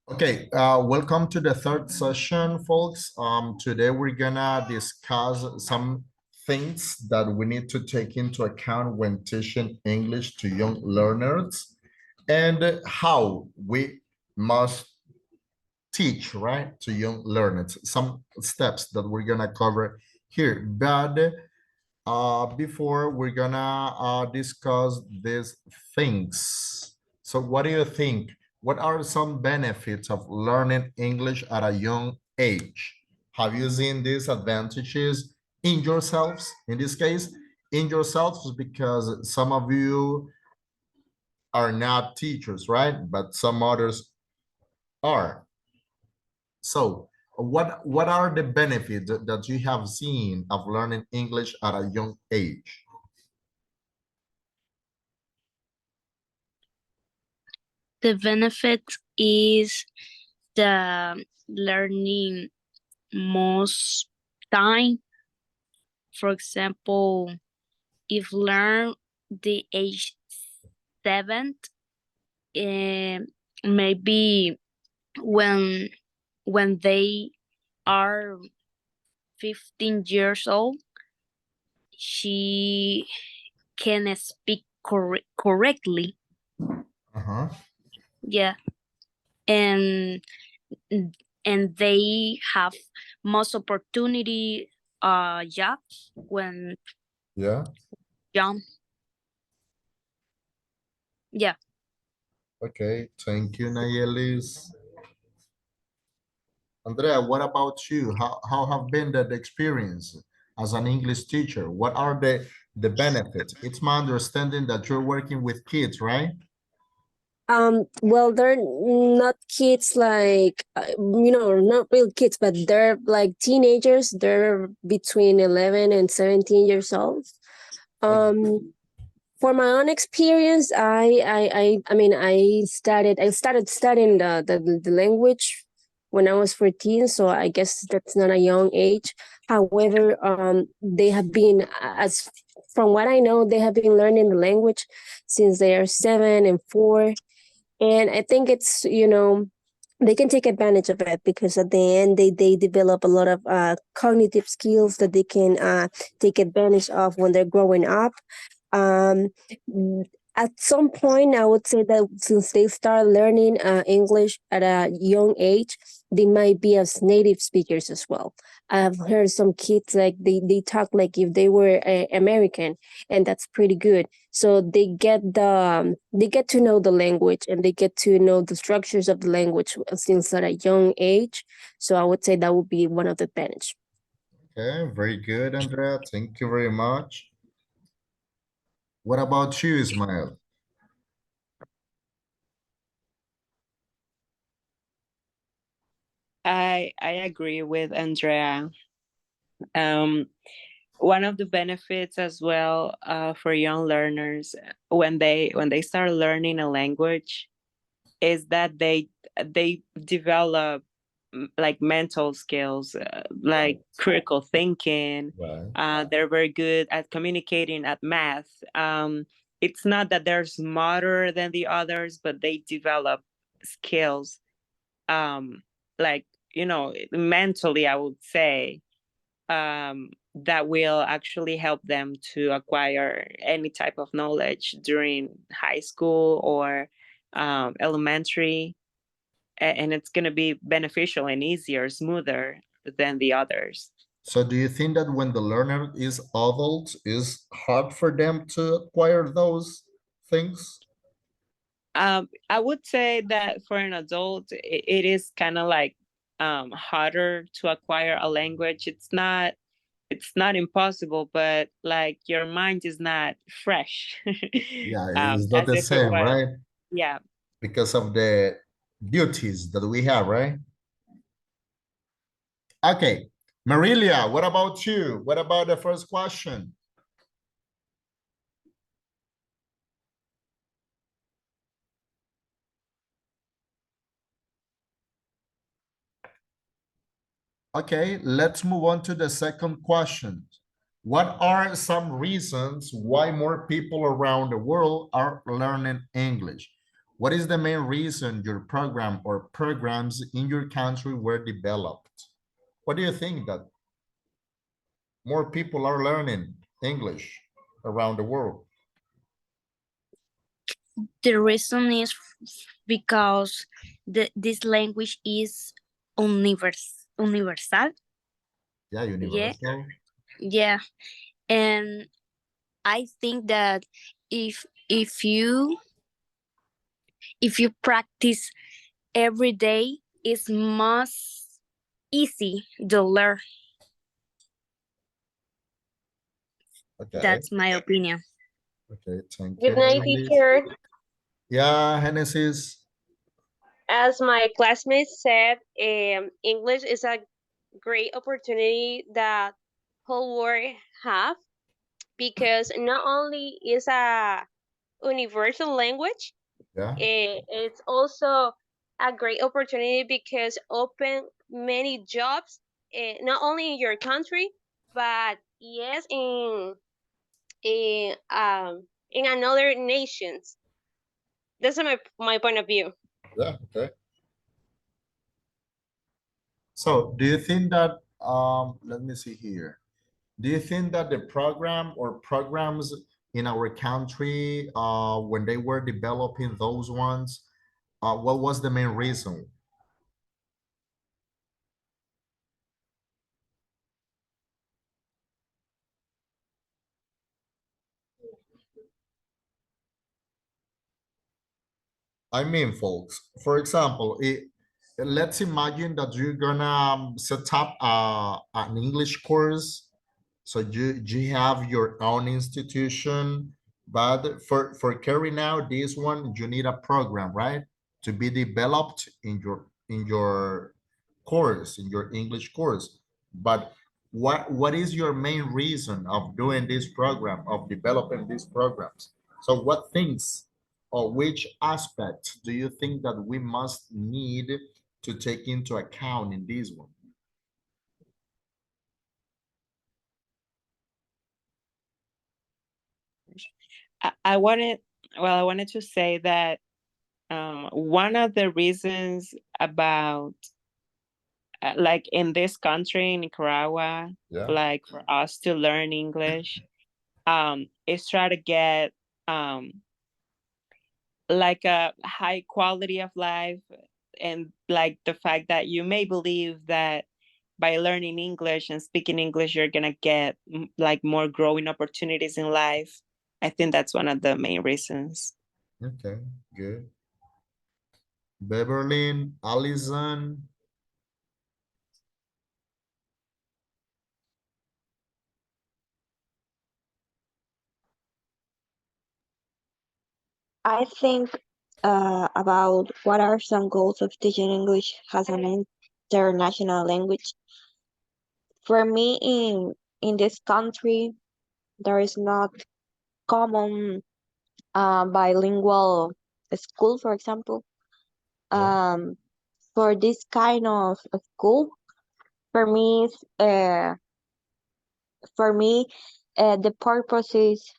Okay, welcome to the third session, folks. Today we're gonna discuss some things that we need to take into account when teaching English to young learners and how we must teach, right, to young learners. Some steps that we're gonna cover here. But before we're gonna discuss these things. So what do you think? What are some benefits of learning English at a young age? Have you seen these advantages in yourselves? In this case, in yourselves, because some of you are not teachers, right? But some others are. So what are the benefits that you have seen of learning English at a young age? The benefit is the learning most time. For example, if learn the age 7, uh, maybe when when they are 15 years old, she can speak correctly. Uh-huh. Yeah, and and they have most opportunity jobs when Yeah. young. Yeah. Okay. Thank you, Nayelis. Andrea, what about you? How have been the experience as an English teacher? What are the benefits? It's my understanding that you're working with kids, right? Well, they're not kids like, not real kids, but they're like teenagers. They're between 11 and 17 years old. Um, for my own experience, I started studying the language when I was 14, so I guess that's not a young age. However, they have been, as from what I know, they have been learning the language since they are 7 and 4, and I think it's, they can take advantage of it because at the end they develop a lot of cognitive skills that they can take advantage of when they're growing up. um, at some point, I would say that since they start learning English at a young age, they might be as native speakers as well. I've heard some kids like they talk like if they were American, and that's pretty good. So they get to know the language, and they get to know the structures of the language since at a young age. So I would say that would be one of the advantage. Okay, very good, Andrea. Thank you very much. What about you, Ismael? I agree with Andrea. Um, One of the benefits as well for young learners when they start learning a language is that they develop like mental skills, like critical thinking. Right. They're very good at communicating, at math. It's not that they're smarter than the others, but they develop skills, um, like, mentally, I would say, that will actually help them to acquire any type of knowledge during high school or elementary. And it's going to be beneficial and easier, smoother than the others. So do you think that when the learner is adult, is hard for them to acquire those things? I would say that for an adult, it is kind of like harder to acquire a language. It's not impossible, but like your mind is not fresh, Yeah, it's not as the if it same, was. right? Yeah. Because of the duties that we have, right? Okay, Marilia, what about you? What about the first question? Okay, let's move on to the second question. What are some reasons why more people around the world are learning English? What is the main reason your program or programs in your country were developed? What do you think that more people are learning English around the world? The reason is because this language is universal. Yeah, Yeah, universal. yeah, and I think that if if you if you practice every day, it's most easy to learn. Okay, That's my opinion. okay, thank you. Good night, Genesis. teacher. Yeah, Genesis. As my classmates said, English is a great opportunity that whole world have because not only is a universal language, Yeah, it's also a great opportunity because open many jobs, not only in your country, but yes, in another nations. That's my point of view. yeah, okay. So do you think that, let me see here. Do you think that the program or programs in our country, when they were developing those ones, what was the main reason? I mean, folks, for example, let's imagine that you're gonna set up an English course. So you have your own institution, but for carrying out this one, you need a program, right? To be developed in your course, in your English course. But what is your main reason of doing this program, of developing these programs? So what things or which aspect do you think that we must need to take into account in this one? I wanted to say that one of the reasons about like in this country, in Nicaragua, Yeah, like for us to learn English, is try to get um like a high quality of life, and like the fact that you may believe that by learning English and speaking English you're gonna get like more growing opportunities in life. I think that's one of the main reasons. okay, good. Beverly, Allison. I think about what are some goals of teaching English as an international language. For me, in this country, there is not common bilingual school, for example. Yeah, Um, for this kind of school, for me, for me, the purpose is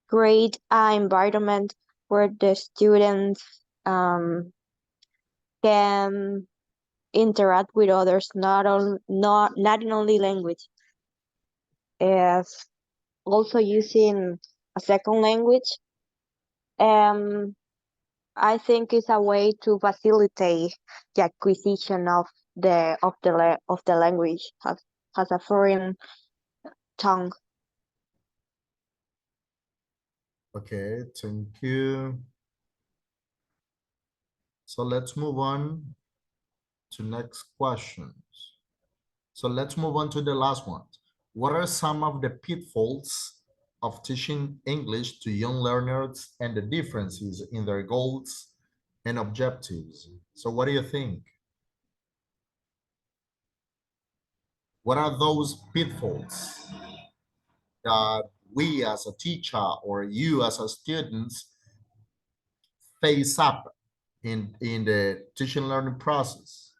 create an environment where the students can interact with others, not in only language, as also using a second language. Um, I think it's a way to facilitate the acquisition of the language as a foreign tongue. okay, thank you. So let's move on to next questions. So let's move on to the last one. What are some of the pitfalls of teaching English to young learners and the differences in their goals and objectives? So what do you think? What are those pitfalls that we as a teacher or you as a students face up in the teaching learning process?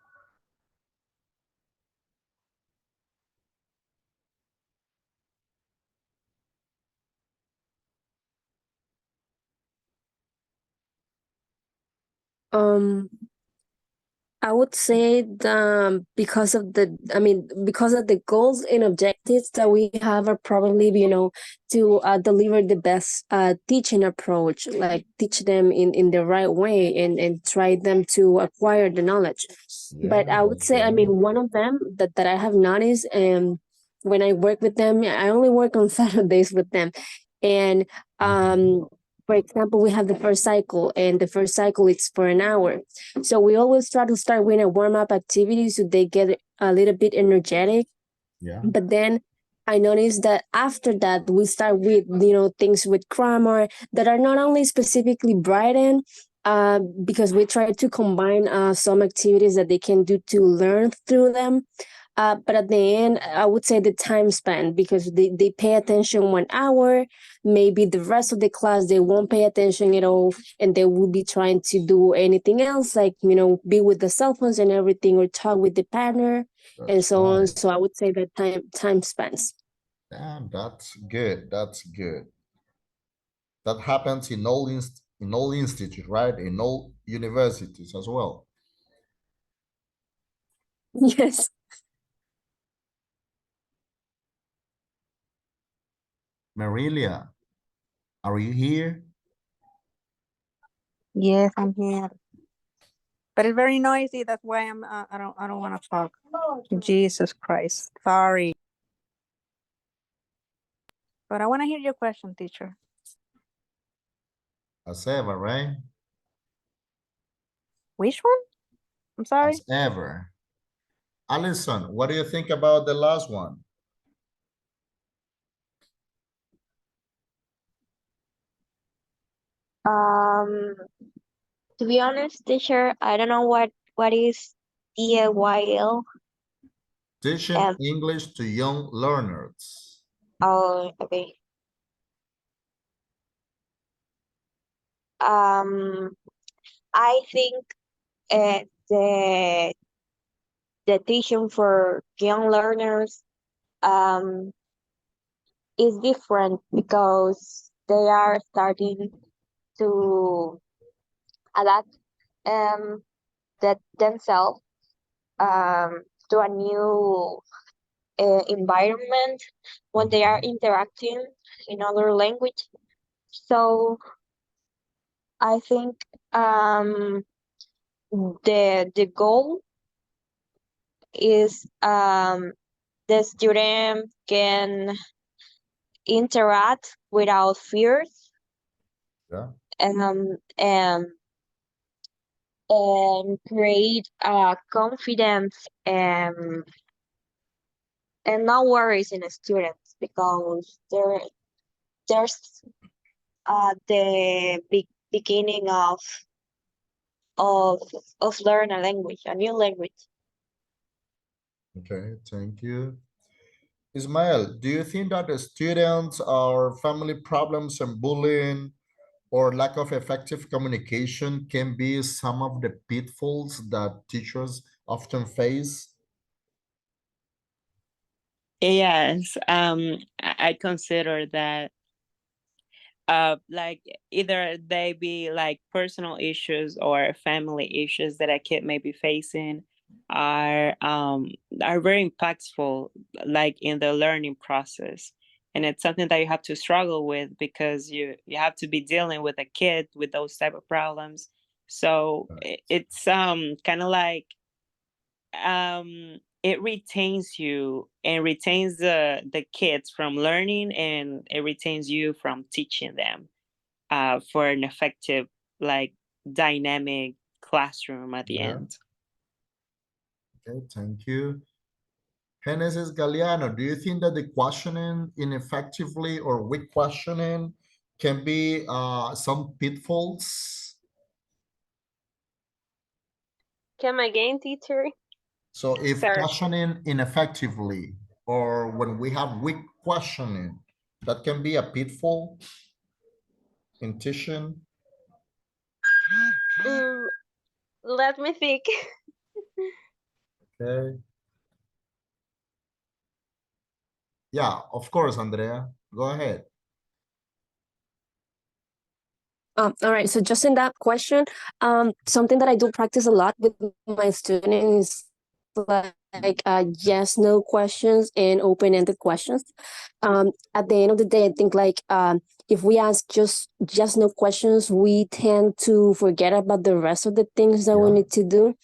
Um, I would say because of because of the goals and objectives that we have are probably, to deliver the best teaching approach, like teach them in the right way and try them to acquire the knowledge. Yeah, But I would that's say, good. one of them that I have noticed, when I work with them, I only work on Saturdays with them. And for example, we have the first cycle, and the first cycle it's for an hour. So we always try to start with a warm-up activity so they get a little bit energetic. Yeah, But then I noticed that after that, we start with, things with grammar that are not only specifically Brighton, because we try to combine some activities that they can do to learn through them. But at the end, I would say the time span, because they pay attention 1 hour, maybe the rest of the class, they won't pay attention at all, and they will be trying to do anything else, like, be with the cell phones and everything, or talk with the partner and that's so on. right. So I would say that time spans. Damn, that's good. That's good. That happens in all institutes, right? In all universities as well. Yes. Marilia, are you here? Yes, I'm here. But it's very noisy. That's why I don't want to talk. Jesus Christ. Sorry. But I want to hear your question, teacher. As ever, right? Which one? I'm sorry. As ever. Alison, what do you think about the last one? Um, to be honest, teacher, I don't know what is DIYL. Teaching English to young learners. Oh, okay. I think the teaching for young learners um is different because they are starting to adapt that themselves to a new environment when they are interacting in other language. So I think the goal is the student can interact without fears Yeah, um, and and create confidence and no worries in the students because there's the beginning of learn a language, a new language. okay, thank you. Ismael, do you think that the students or family problems and bullying or lack of effective communication can be some of the pitfalls that teachers often face? Yes, I consider that like either they be like personal issues or family issues that a kid may be facing are very impactful, like in the learning process. And it's something that you have to struggle with because you have to be dealing with a kid with those type of problems. So it's kind of like it retains you and retains the kids from learning, and it retains you from teaching them for an effective, like, dynamic classroom at the Yeah, end. okay, thank you. Genesis Galeano, do you think that the questioning ineffectively or weak questioning can be some pitfalls? Come again, teacher? So if Sorry. questioning ineffectively or when we have weak questioning, that can be a pitfall in teaching. Mm, let me think. Okay. Yeah, of course, Andrea. Go ahead. All right. So just in that question, something that I do practice a lot with my students is like yes, no questions and open-ended questions. At the end of the day, I think like if we ask just yes, no questions, we tend to forget about the rest of the things that we Yeah. need to do.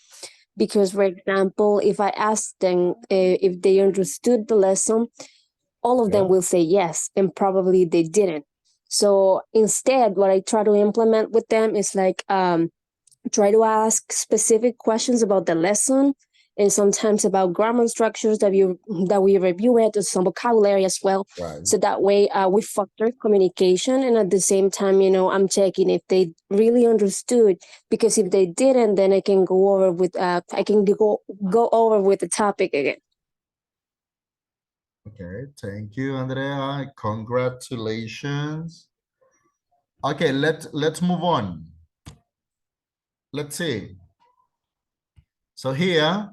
Because, for example, if I ask them if they understood the lesson, all of them Yeah. will say yes, and probably they didn't. So instead, what I try to implement with them is like try to ask specific questions about the lesson and sometimes about grammar structures that we review it, or some vocabulary as well. Right. So that way we foster communication, and at the same time, I'm checking if they really understood. Because if they didn't, then I can go over with go over with the topic again. Okay, thank you, Andrea. Congratulations. Okay, let's move on. Let's see. So here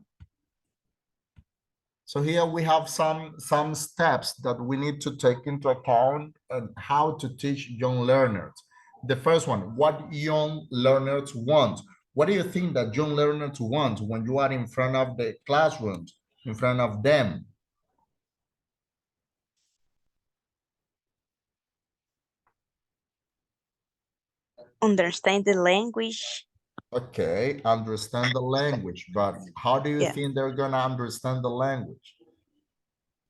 we have some steps that we need to take into account and how to teach young learners. The first one, what young learners want. What do you think that young learners want when you are in front of the classrooms, in front of them? Understand the language. Okay, understand the language, but how do you Yeah. think they're gonna understand the language?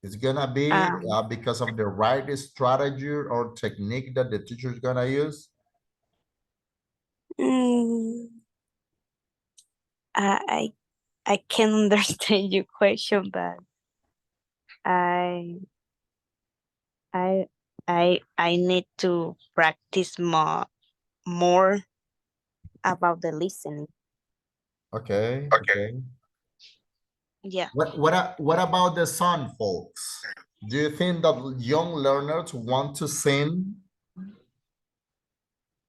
It's gonna be Um, because of the right strategy or technique that the teacher is gonna use? mm, I I can understand your question, but I I I need to practice more about the listening. Okay, okay. Yeah. What about the song, folks? Do you think that young learners want to sing?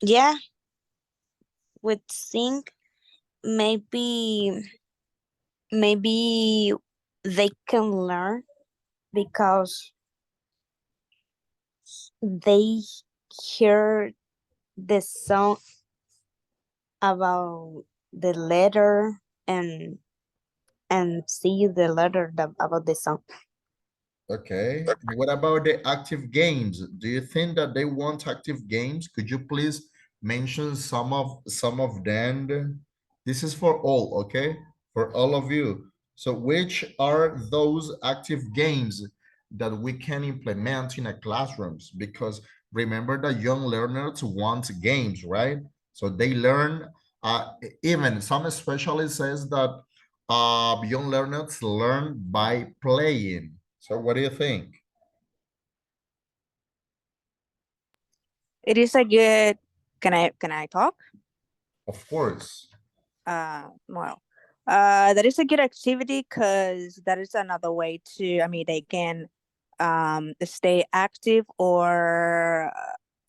Yeah, with sing, maybe maybe they can learn because they hear the song about the letter and see the letter about the song. Okay. What about the active games? Do you think that they want active games? Could you please mention some of them? This is for all, okay? For all of you. So which are those active games that we can implement in a classrooms? Because remember that young learners want games, right? So they learn, even some specialists says that young learners learn by playing. So what do you think? It is a good. Can I talk? Of course. Well, that is a good activity because that is another way to. I mean, they can stay active, or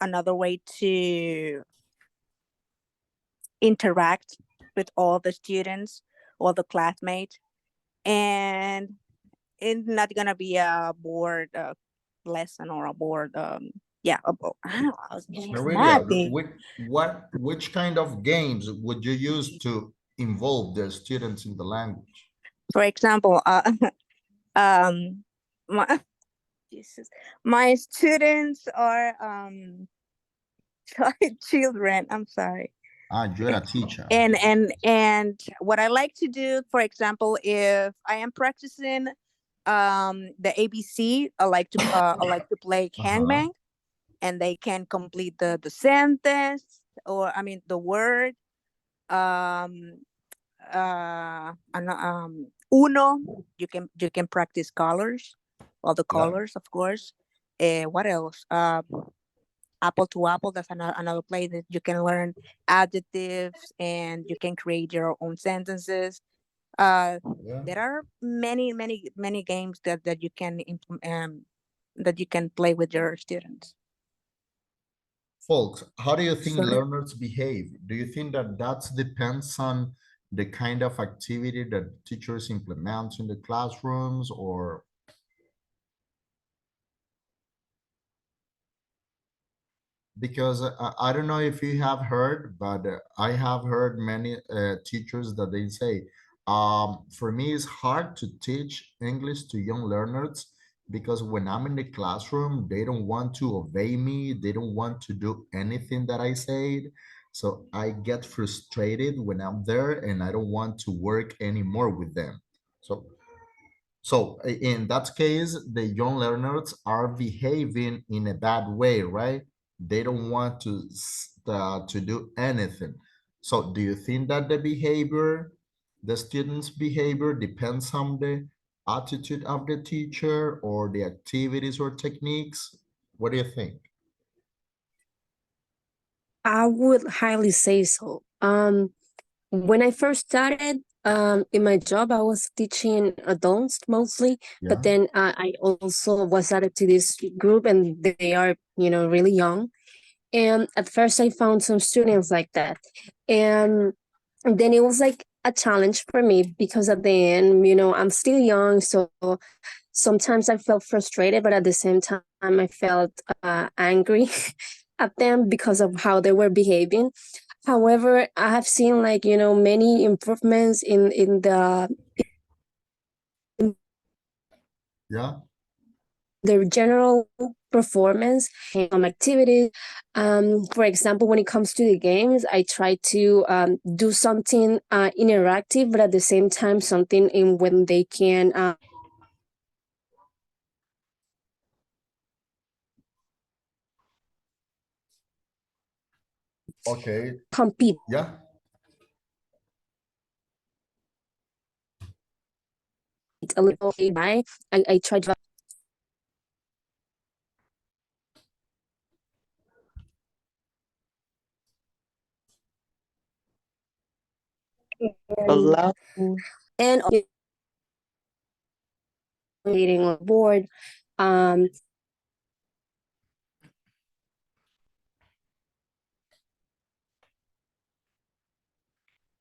another way to interact with all the students, all the classmates, and it's not gonna be a bored lesson or a bored yeah I don't know, Marilia, exactly. which kind of games would you use to involve the students in the language? For example, um my Jesus, my students are children. I'm sorry. Ah, you're a teacher. And what I like to do, for example, if I am practicing the ABC, I like to play Uh-huh. hangman, and they can complete the sentence, or I mean the word. Um Uno, you can practice colors, all the Yeah. colors, of course. What else? Apple to apple, that's another play that you can learn adjectives, and you can create your own sentences. Yeah. There are many games that you can that you can play with your students. Folks, how do you think So learners behave? Do you think that that depends on the kind of activity that teachers implement in the classrooms, or because I don't know if you have heard, but I have heard many teachers that they say, for me, it's hard to teach English to young learners because when I'm in the classroom, they don't want to obey me. They don't want to do anything that I said. So I get frustrated when I'm there and I don't want to work anymore with them. So in that case, the young learners are behaving in a bad way, right? They don't want to do anything. So do you think that the students' behavior depends on the attitude of the teacher or the activities or techniques? What do you think? I would highly say so. When I first started in my job, I was teaching adults mostly, Yeah. but then I also was added to this group, and they are, really young. And at first, I found some students like that, and then it was like a challenge for me because at the end, I'm still young, so sometimes I felt frustrated, but at the same time, I felt angry at them because of how they were behaving. However, I have seen like, many improvements in Yeah. their general performance and activities. For example, when it comes to the games, I try to do something interactive, but at the same time, something in when they can Okay. compete Yeah. a little bit. I try to Hello. and meeting on board. Um,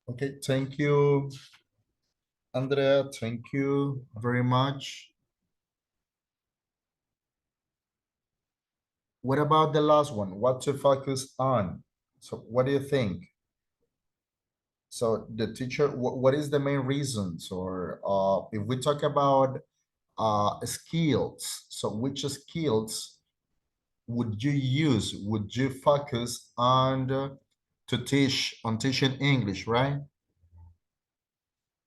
Okay. Thank you, Andrea. Thank you very much. What about the last one? What to focus on? So what do you think? So the teacher, what is the main reasons? Or if we talk about skills, so which skills would you use? Would you focus on to teach on teaching English, right?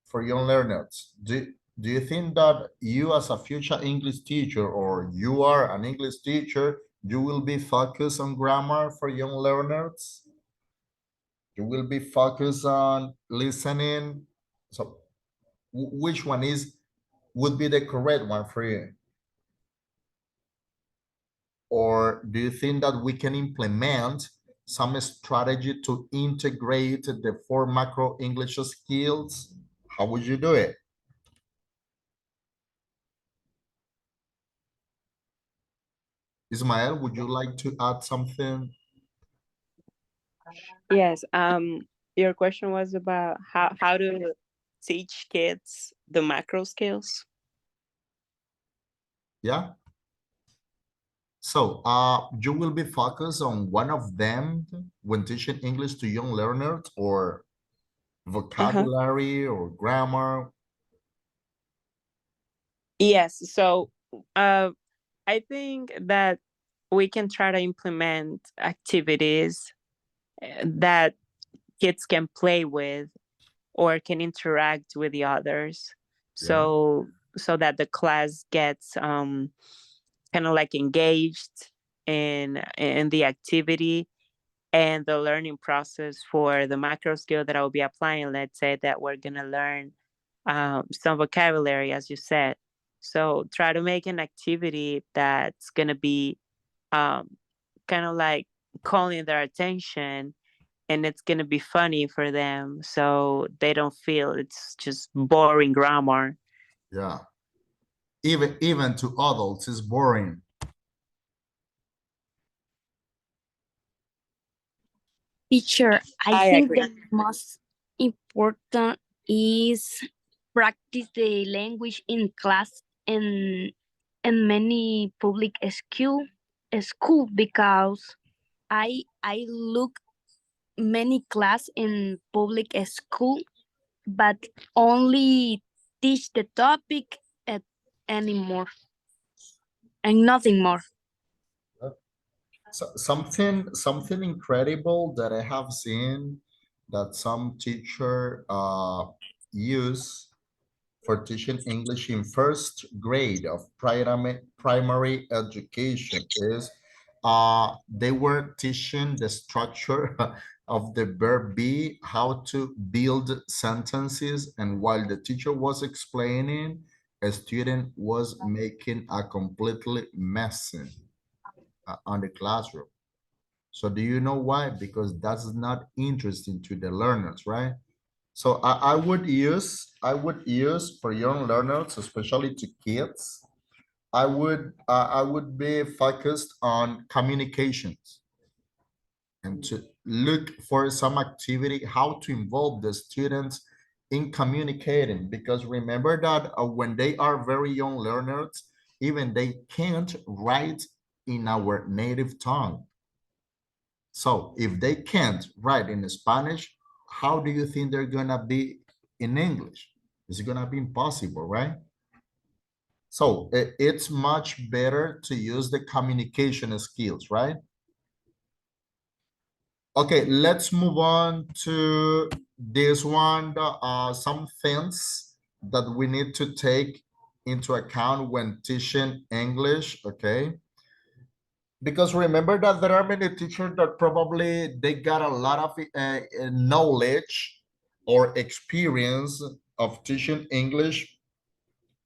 For young learners. Do you think that you as a future English teacher or you are an English teacher, you will be focused on grammar for young learners? You will be focused on listening. So which one would be the correct one for you? Or do you think that we can implement some strategy to integrate the four macro English skills? How would you do it? Ismael, would you like to add something? Yes. Your question was about how to teach kids the macro skills. Yeah. So you will be focused on one of them when teaching English to young learners or vocabulary or grammar. Yes. So, I think that we can try to implement activities that kids can play with or can interact with the others. Yeah. So that the class gets kind of like engaged in the activity and the learning process for the macro skill that I will be applying. Let's say that we're gonna learn some vocabulary, as you said. So try to make an activity that's gonna be um, kind of like calling their attention, and it's gonna be funny for them, so they don't feel it's just boring grammar. Yeah. Even to adults, it's boring. Teacher, I I think agree. the most important is practice the language in class and in many public school because I look many class in public school, but only teach the topic at anymore and nothing more. So something incredible that I have seen that some teacher use for teaching English in first grade of primary education is they were teaching the structure of the verb be, how to build sentences, and while the teacher was explaining, a student was making a completely messy on the classroom. So do you know why? Because that's not interesting to the learners, right? So I would use for young learners, especially to kids, I would be focused on communications and to look for some activity, how to involve the students in communicating, because remember that when they are very young learners, even they can't write in our native tongue. So if they can't write in Spanish, how do you think they're gonna be in English? It's gonna be impossible, right? So it's much better to use the communication skills, right? Okay, let's move on to this one. Some things that we need to take into account when teaching English, okay? Because remember that there are many teachers that probably they got a lot of knowledge or experience of teaching English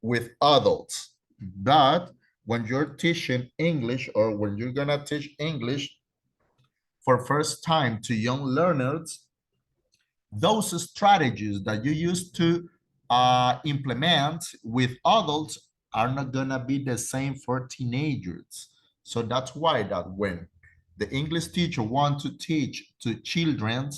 with adults. But when you're teaching English or when you're gonna teach English for first time to young learners, those strategies that you used to implement with adults are not gonna be the same for teenagers. So that's why that when the English teacher want to teach to children,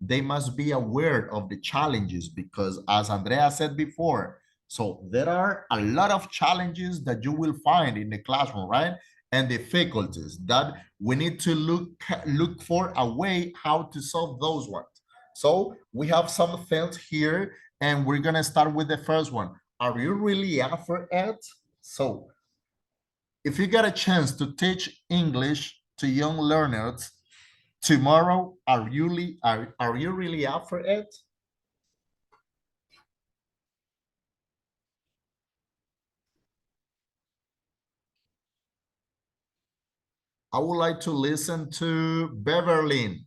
they must be aware of the challenges, because as Andrea said before, so there are a lot of challenges that you will find in the classroom, right? And difficulties that we need to look for a way how to solve those ones. So we have some things here, and we're gonna start with the first one. Are you really up for it? So if you get a chance to teach English to young learners tomorrow, are you really up for it? I would like to listen to Beverly.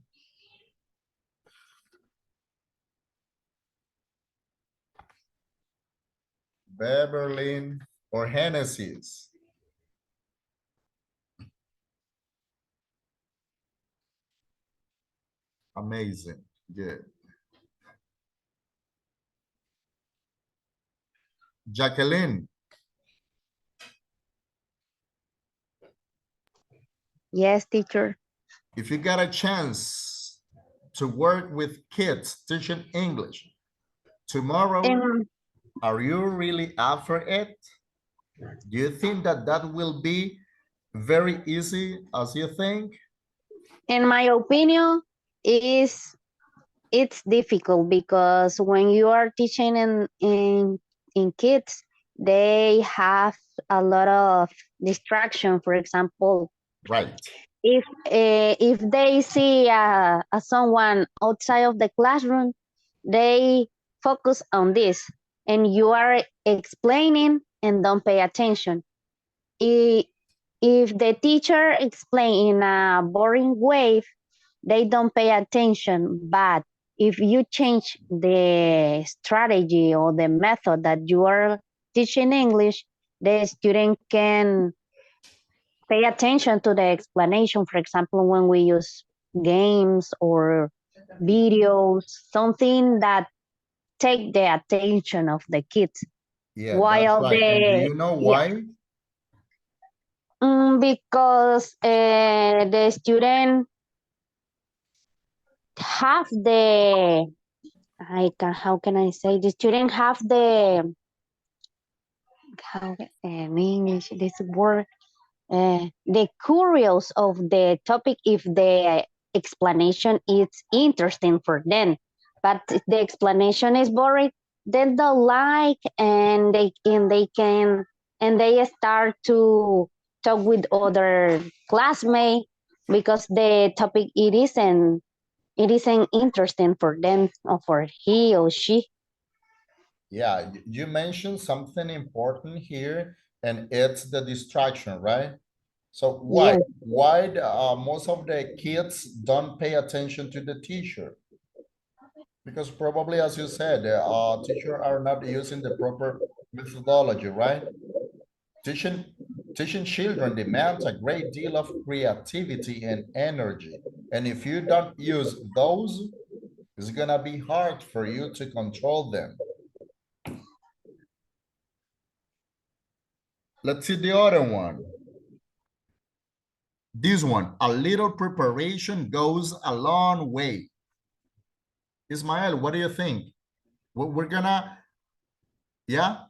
Beverly or Hennessy's. Amazing, good. Jacqueline, Yes, teacher. if you got a chance to work with kids teaching English tomorrow, are you really up for it? Do you think that that will be very easy as you think? In my opinion, is it's difficult because when you are teaching in kids, they have a lot of distraction. For example, Right. if they see someone outside of the classroom, they focus on this, and you are explaining and don't pay attention. If the teacher explain in a boring way, they don't pay attention. But if you change the strategy or the method that you are teaching English, the student can pay attention to the explanation. For example, when we use games or videos, something that take the attention of the kids. Yeah, that's While right. And do the you know yeah, why? because the student have the how can I say, the student have the how in English this word the curious of the topic if the explanation is interesting for them. But if the explanation is boring, then they like and they start to talk with other classmates because the topic it isn't interesting for them or for he or she. Yeah, you mentioned something important here, and it's the distraction, right? So Yes. why most of the kids don't pay attention to the teacher? Because probably, as you said, teachers are not using the proper methodology, right? Teaching children demands a great deal of creativity and energy. And if you don't use those, it's gonna be hard for you to control them. Let's see the other one. This one, a little preparation goes a long way. Ismael, what do you think? We're gonna, yeah?